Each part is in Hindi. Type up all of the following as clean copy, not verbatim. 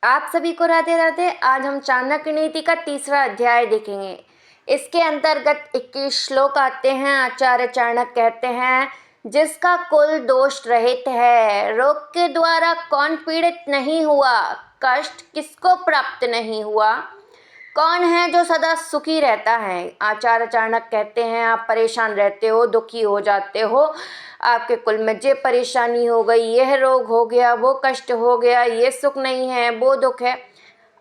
आप सभी को राधे राधे। आज हम चाणक्य नीति का तीसरा अध्याय देखेंगे। इसके अंतर्गत 21 श्लोक आते हैं। आचार्य चाणक्य कहते हैं, जिसका कुल दोष रहित है, रोग के द्वारा कौन पीड़ित नहीं हुआ, कष्ट किसको प्राप्त नहीं हुआ, कौन है जो सदा सुखी रहता है। आचार्य चाणक्य कहते हैं, आप परेशान रहते हो, दुखी हो जाते हो, आपके कुल में ये परेशानी हो गई, यह रोग हो गया, वो कष्ट हो गया, ये सुख नहीं है, वो दुख है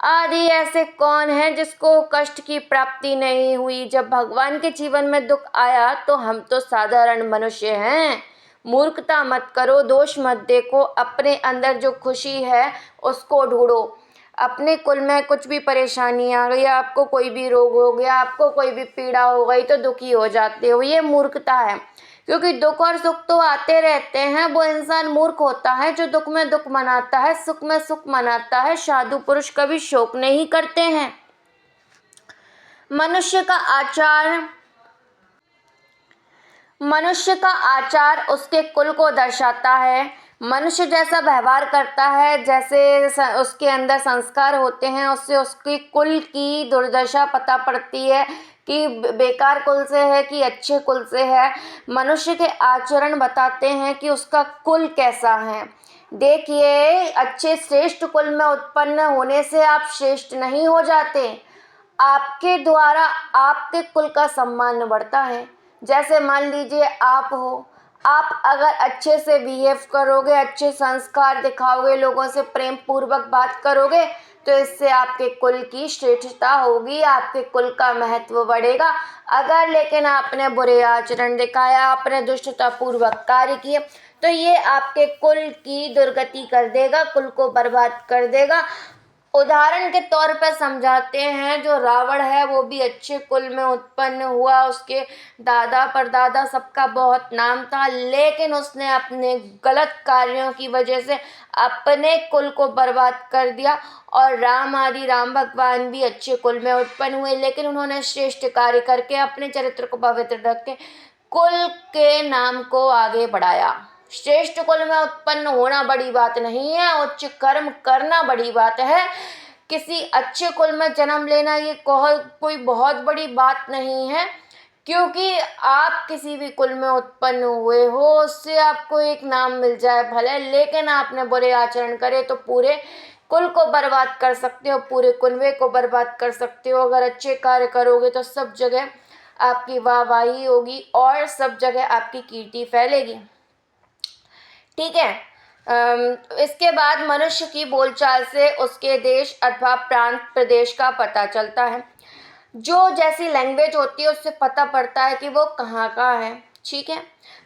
आदि। ऐसे कौन है जिसको कष्ट की प्राप्ति नहीं हुई। जब भगवान के जीवन में दुख आया तो हम तो साधारण मनुष्य हैं। मूर्खता मत करो, दोष मत देखो, अपने अंदर जो खुशी है उसको ढूंढो। अपने कुल में कुछ भी परेशानी आ गई, आपको कोई भी रोग हो गया, आपको कोई भी पीड़ा हो गई तो दुखी हो जाते हो, ये मूर्खता है। क्योंकि दुख और सुख तो आते रहते हैं। वो इंसान मूर्ख होता है जो दुख में दुख मनाता है, सुख में सुख मनाता है। साधु पुरुष कभी शोक नहीं करते हैं। मनुष्य का आचार उसके कुल को दर्शाता है। मनुष्य जैसा व्यवहार करता है, जैसे उसके अंदर संस्कार होते हैं, उससे उसके कुल की दुर्दशा पता पड़ती है कि बेकार कुल से है कि अच्छे कुल से है। मनुष्य के आचरण बताते हैं कि उसका कुल कैसा है। देखिए, अच्छे श्रेष्ठ कुल में उत्पन्न होने से आप श्रेष्ठ नहीं हो जाते, आपके द्वारा आपके कुल का सम्मान बढ़ता है। जैसे मान लीजिए आप हो, आप अगर अच्छे से बिहेव करोगे, अच्छे संस्कार दिखाओगे, लोगों से प्रेम पूर्वक बात करोगे तो इससे आपके कुल की श्रेष्ठता होगी, आपके कुल का महत्व बढ़ेगा। अगर लेकिन आपने बुरे आचरण दिखाया, आपने दुष्टता पूर्वक कार्य किए तो ये आपके कुल की दुर्गति कर देगा, कुल को बर्बाद कर देगा। उदाहरण के तौर पर समझाते हैं, जो रावण है वो भी अच्छे कुल में उत्पन्न हुआ, उसके दादा परदादा सबका बहुत नाम था, लेकिन उसने अपने गलत कार्यों की वजह से अपने कुल को बर्बाद कर दिया। और राम भगवान भी अच्छे कुल में उत्पन्न हुए, लेकिन उन्होंने श्रेष्ठ कार्य करके अपने चरित्र को पवित्र रख के कुल के नाम को आगे बढ़ाया। श्रेष्ठ कुल में उत्पन्न होना बड़ी बात नहीं है, उच्च कर्म करना बड़ी बात है। किसी अच्छे कुल में जन्म लेना ये कोई बहुत बड़ी बात नहीं है। क्योंकि आप किसी भी कुल में उत्पन्न हुए हो, उससे आपको एक नाम मिल जाए भले, लेकिन आपने बुरे आचरण करे तो पूरे कुल को बर्बाद कर सकते हो, पूरे कुनबे को बर्बाद कर सकते हो। अगर अच्छे कार्य करोगे तो सब जगह आपकी वाहवाही होगी और सब जगह आपकी कीर्ति फैलेगी। ठीक है। इसके बाद मनुष्य की बोलचाल से उसके देश अथवा प्रांत प्रदेश का पता चलता है। जो जैसी लैंग्वेज होती है उससे पता पड़ता है कि वो कहाँ का है। ठीक है।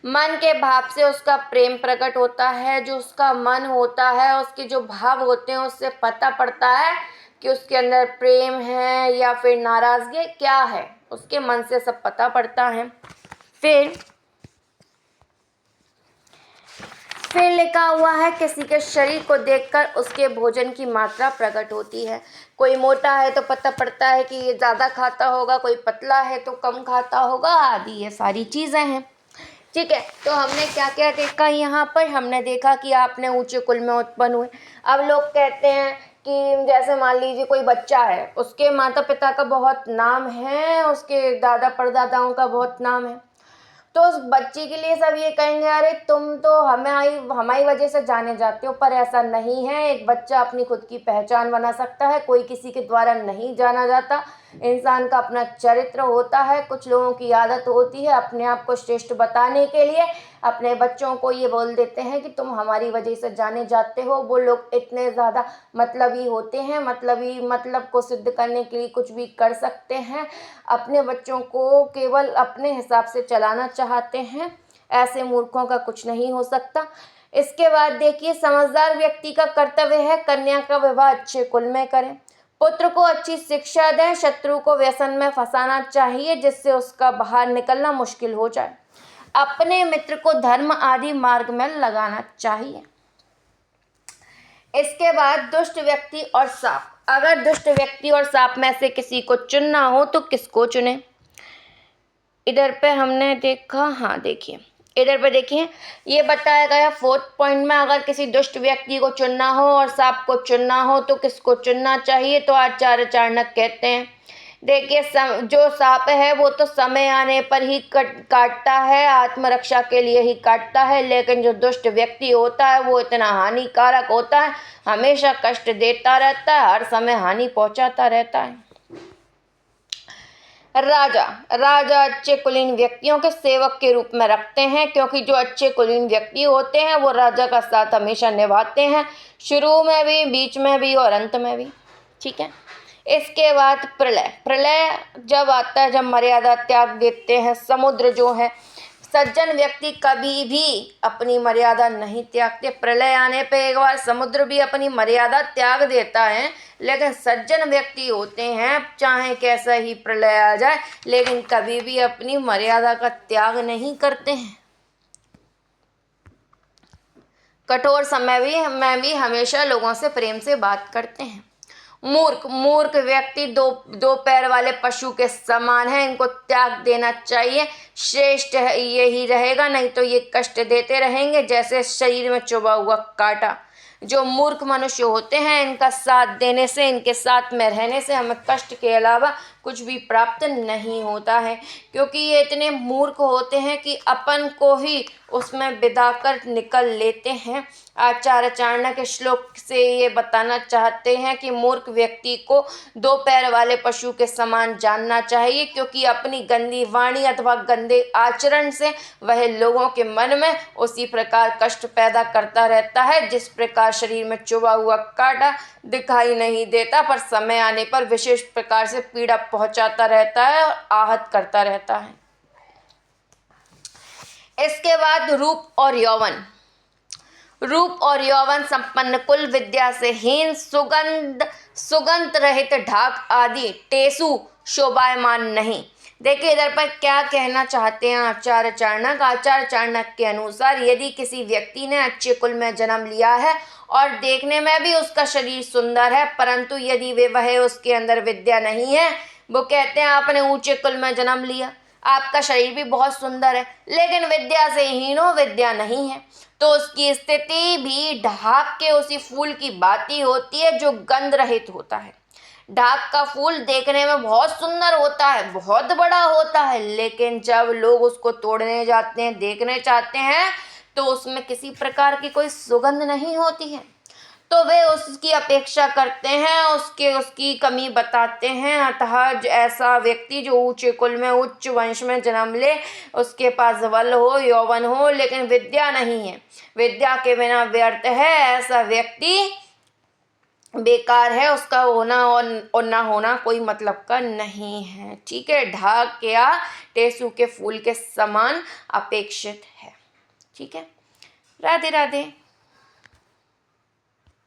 मन के भाव से उसका प्रेम प्रकट होता है। जो उसका मन होता है, उसके जो भाव होते हैं, उससे पता पड़ता है कि उसके अंदर प्रेम है या फिर नाराजगी क्या है। उसके मन से सब पता पड़ता है। फिर लिखा हुआ है, किसी के शरीर को देखकर उसके भोजन की मात्रा प्रकट होती है। कोई मोटा है तो पता पड़ता है कि ये ज़्यादा खाता होगा, कोई पतला है तो कम खाता होगा आदि, ये सारी चीज़ें हैं। ठीक है। तो हमने क्या क्या देखा यहाँ पर? हमने देखा कि आपने ऊंचे कुल में उत्पन्न हुए। अब लोग कहते हैं कि जैसे मान लीजिए कोई बच्चा है, उसके माता पिता का बहुत नाम है, उसके दादा परदादाओं का बहुत नाम है, तो उस बच्चे के लिए सब ये कहेंगे, अरे तुम तो हमारी वजह से जाने जाते हो। पर ऐसा नहीं है। एक बच्चा अपनी खुद की पहचान बना सकता है, कोई किसी के द्वारा नहीं जाना जाता। इंसान का अपना चरित्र होता है। कुछ लोगों की आदत होती है अपने आप को श्रेष्ठ बताने के लिए अपने बच्चों को ये बोल देते हैं कि तुम हमारी वजह से जाने जाते हो। वो लोग इतने ज़्यादा मतलबी होते हैं, मतलब को सिद्ध करने के लिए कुछ भी कर सकते हैं। अपने बच्चों को केवल अपने हिसाब से चलाना चाहते हैं। ऐसे मूर्खों का कुछ नहीं हो सकता। इसके बाद देखिए, समझदार व्यक्ति का कर्तव्य है कन्या का विवाह अच्छे कुल में करें, पुत्र को अच्छी शिक्षा दें, शत्रु को व्यसन में फंसाना चाहिए जिससे उसका बाहर निकलना मुश्किल हो जाए, अपने मित्र को धर्म आदि मार्ग में लगाना चाहिए। इसके बाद दुष्ट व्यक्ति और सांप। अगर दुष्ट व्यक्ति और सांप में से किसी को चुनना हो तो किसको चुने? इधर पे हमने देखा, हाँ देखिए, इधर पे देखिए, ये बताया गया 4th पॉइंट में, अगर किसी दुष्ट व्यक्ति को चुनना हो और सांप को चुनना हो तो किसको चुनना चाहिए? तो आचार्य चाणक्य कहते हैं, देखिए जो सांप है वो तो समय आने पर ही काटता है, आत्मरक्षा के लिए ही काटता है, लेकिन जो दुष्ट व्यक्ति होता है वो इतना हानिकारक होता है, हमेशा कष्ट देता रहता है, हर समय हानि पहुंचाता रहता है। राजा अच्छे कुलीन व्यक्तियों के सेवक के रूप में रखते हैं, क्योंकि जो अच्छे कुलीन व्यक्ति होते हैं वो राजा का साथ हमेशा निभाते हैं, शुरू में भी, बीच में भी और अंत में भी। ठीक है, इसके बाद प्रलय जब आता है, जब मर्यादा त्याग देते हैं। समुद्र जो है, सज्जन व्यक्ति कभी भी अपनी मर्यादा नहीं त्यागते। प्रलय आने पे एक बार समुद्र भी अपनी मर्यादा त्याग देता है, लेकिन सज्जन व्यक्ति होते हैं, चाहे कैसा ही प्रलय आ जाए, लेकिन कभी भी अपनी मर्यादा का त्याग नहीं करते हैं। कठोर समय में भी हमेशा लोगों से प्रेम से बात करते हैं। मूर्ख व्यक्ति दो पैर वाले पशु के समान है, इनको त्याग देना चाहिए, श्रेष्ठ यही रहेगा, नहीं तो ये कष्ट देते रहेंगे जैसे शरीर में चुभा हुआ कांटा। जो मूर्ख मनुष्य होते हैं, इनका साथ देने से, इनके साथ में रहने से हमें कष्ट के अलावा कुछ भी प्राप्त नहीं होता है, क्योंकि ये इतने मूर्ख होते हैं कि अपन को ही उसमें बिदा कर निकल लेते हैं। आचार्य चाणक्य श्लोक से ये बताना चाहते हैं कि मूर्ख व्यक्ति को दो पैर वाले पशु के समान जानना चाहिए, क्योंकि अपनी गंदी वाणी अथवा गंदे आचरण से वह लोगों के मन में उसी प्रकार कष्ट पैदा करता रहता है, जिस प्रकार शरीर में चुभा हुआ कांटा दिखाई नहीं देता, पर समय आने पर विशेष प्रकार से पीड़ा पहुंचाता रहता है और आहत करता रहता है। इसके बाद रूप और यौवन संपन्न, कुल विद्या से हीन, सुगंध रहित ढाक आदि टेसु शोभायमान नहीं। देखिए इधर पर क्या कहना चाहते हैं आचार्य चाणक्य के अनुसार, यदि किसी व्यक्ति ने अच्छे कुल में जन्म लिया है और देखने में भी उसका शरीर सुंदर है, परंतु यदि वह उसके अंदर विद्या नहीं है, वो कहते हैं आपने ऊंचे कुल में जन्म लिया, आपका शरीर भी बहुत सुंदर है, लेकिन विद्या से हीन हो, विद्या नहीं है, तो उसकी स्थिति भी ढाक के उसी फूल की बाती होती है जो गंध रहित होता है। ढाक का फूल देखने में बहुत सुंदर होता है, बहुत बड़ा होता है, लेकिन जब लोग उसको तोड़ने जाते हैं, देखने चाहते हैं, तो उसमें किसी प्रकार की कोई सुगंध नहीं होती है, तो वे उसकी अपेक्षा करते हैं, उसकी कमी बताते हैं। अतः ऐसा व्यक्ति जो ऊंचे कुल में, उच्च वंश में जन्म ले, उसके पास बल हो, यौवन हो, लेकिन विद्या नहीं है, विद्या के बिना व्यर्थ है, ऐसा व्यक्ति बेकार है, उसका होना और ना होना कोई मतलब का नहीं है। ठीक है, ढाक या टेसु के फूल के समान अपेक्षित है। ठीक है, राधे राधे।